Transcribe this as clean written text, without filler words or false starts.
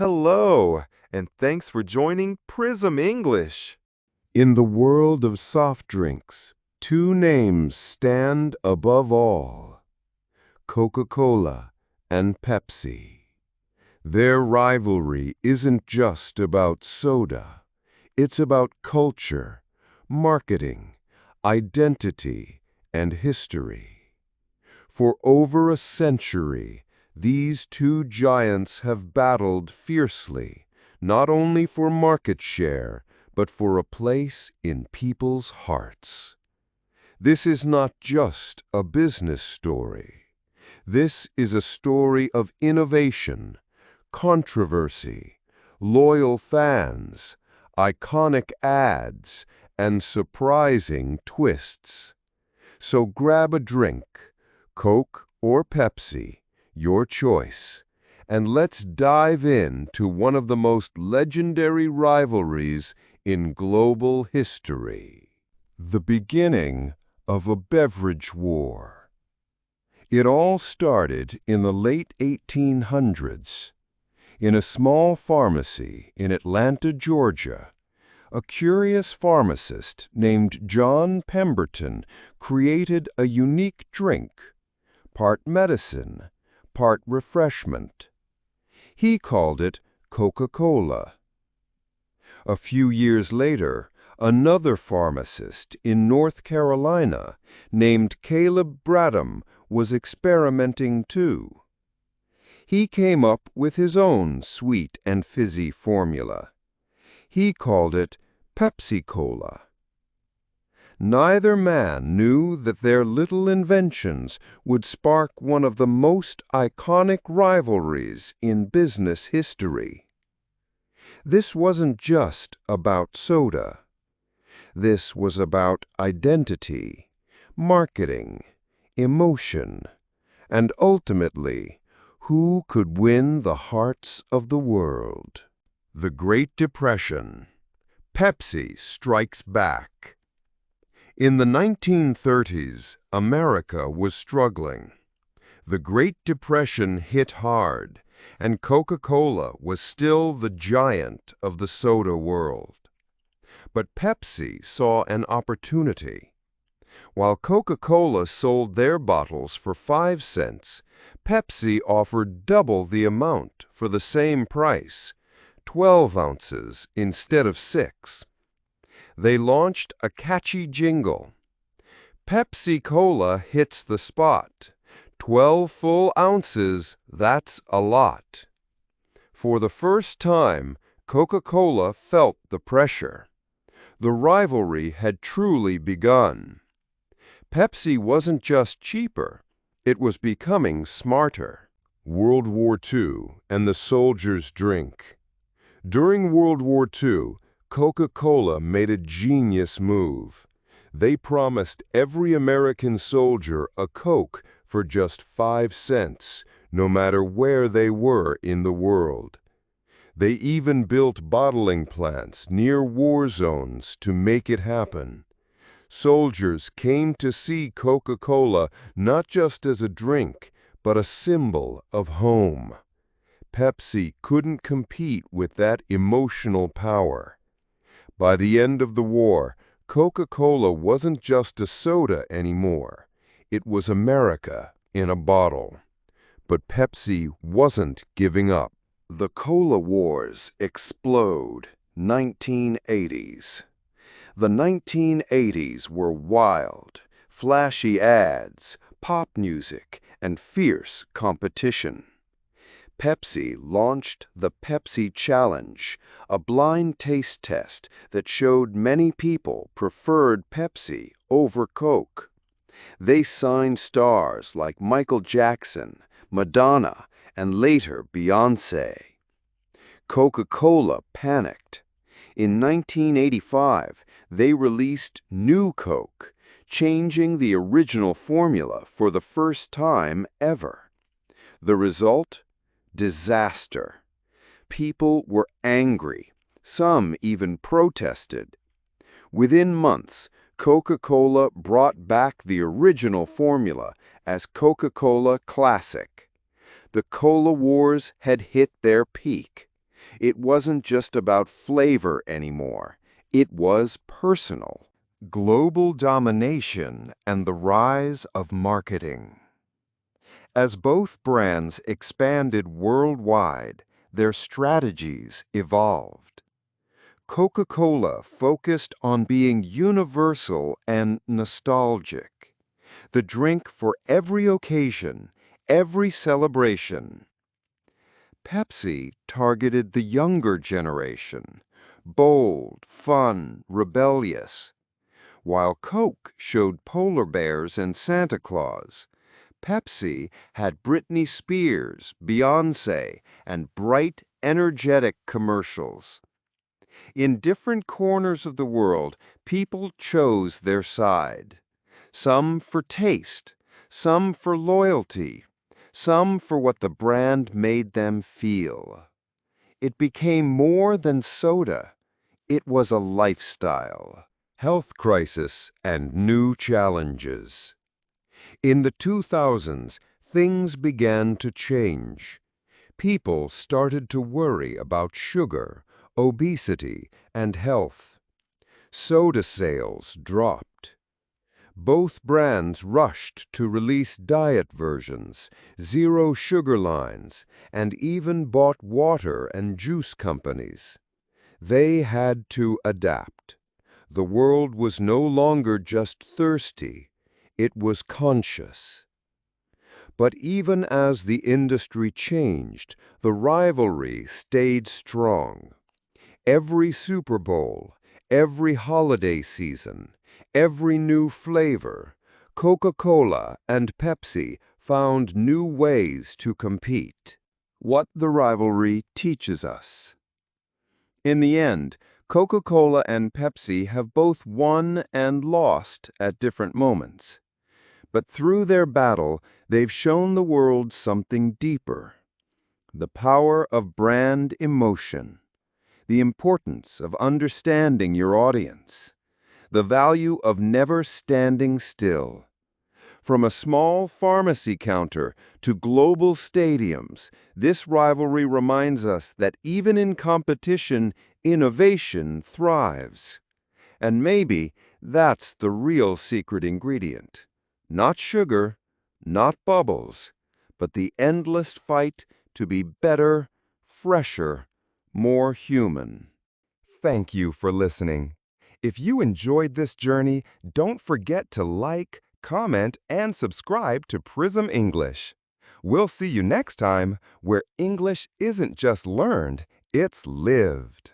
Hello, and thanks for joining Prism English. In the world of soft drinks, two names stand above all: Coca-Cola and Pepsi. Their rivalry isn't just about soda. It's about culture, marketing, identity, and history. For over a century, these two giants have battled fiercely, not only for market share, but for a place in people's hearts. This is not just a business story. This is a story of innovation, controversy, loyal fans, iconic ads, and surprising twists. So grab a drink, Coke or Pepsi, your choice, and let's dive into one of the most legendary rivalries in global history. The beginning of a beverage war. It all started in the late 1800s. In a small pharmacy in Atlanta, Georgia, a curious pharmacist named John Pemberton created a unique drink, part medicine, part refreshment. He called it Coca-Cola. A few years later, another pharmacist in North Carolina named Caleb Bradham was experimenting too. He came up with his own sweet and fizzy formula. He called it Pepsi-Cola. Neither man knew that their little inventions would spark one of the most iconic rivalries in business history. This wasn't just about soda. This was about identity, marketing, emotion, and ultimately, who could win the hearts of the world. The Great Depression. Pepsi strikes back. In the 1930s, America was struggling. The Great Depression hit hard, and Coca-Cola was still the giant of the soda world. But Pepsi saw an opportunity. While Coca-Cola sold their bottles for 5 cents, Pepsi offered double the amount for the same price, 12 ounces instead of 6. They launched a catchy jingle. Pepsi-Cola hits the spot. 12 full ounces, that's a lot. For the first time, Coca-Cola felt the pressure. The rivalry had truly begun. Pepsi wasn't just cheaper, it was becoming smarter. World War II and the soldiers' drink. During World War II, Coca-Cola made a genius move. They promised every American soldier a Coke for just 5 cents, no matter where they were in the world. They even built bottling plants near war zones to make it happen. Soldiers came to see Coca-Cola not just as a drink, but a symbol of home. Pepsi couldn't compete with that emotional power. By the end of the war, Coca-Cola wasn't just a soda anymore. It was America in a bottle. But Pepsi wasn't giving up. The Cola Wars explode. 1980s. The 1980s were wild, flashy ads, pop music, and fierce competition. Pepsi launched the Pepsi Challenge, a blind taste test that showed many people preferred Pepsi over Coke. They signed stars like Michael Jackson, Madonna, and later Beyoncé. Coca-Cola panicked. In 1985, they released New Coke, changing the original formula for the first time ever. The result? Disaster. People were angry. Some even protested. Within months, Coca-Cola brought back the original formula as Coca-Cola Classic. The Cola Wars had hit their peak. It wasn't just about flavor anymore. It was personal. Global domination and the rise of marketing. As both brands expanded worldwide, their strategies evolved. Coca-Cola focused on being universal and nostalgic, the drink for every occasion, every celebration. Pepsi targeted the younger generation, bold, fun, rebellious, while Coke showed polar bears and Santa Claus. Pepsi had Britney Spears, Beyoncé, and bright, energetic commercials. In different corners of the world, people chose their side. Some for taste, some for loyalty, some for what the brand made them feel. It became more than soda. It was a lifestyle. Health crisis and new challenges. In the 2000s, things began to change. People started to worry about sugar, obesity, and health. Soda sales dropped. Both brands rushed to release diet versions, zero sugar lines, and even bought water and juice companies. They had to adapt. The world was no longer just thirsty, it was conscious. But even as the industry changed, the rivalry stayed strong. Every Super Bowl, every holiday season, every new flavor, Coca-Cola and Pepsi found new ways to compete. What the rivalry teaches us. In the end, Coca-Cola and Pepsi have both won and lost at different moments. But through their battle, they've shown the world something deeper. The power of brand emotion. The importance of understanding your audience. The value of never standing still. From a small pharmacy counter to global stadiums, this rivalry reminds us that even in competition, innovation thrives. And maybe that's the real secret ingredient. Not sugar, not bubbles, but the endless fight to be better, fresher, more human. Thank you for listening. If you enjoyed this journey, don't forget to like, comment, and subscribe to Prism English. We'll see you next time, where English isn't just learned, it's lived.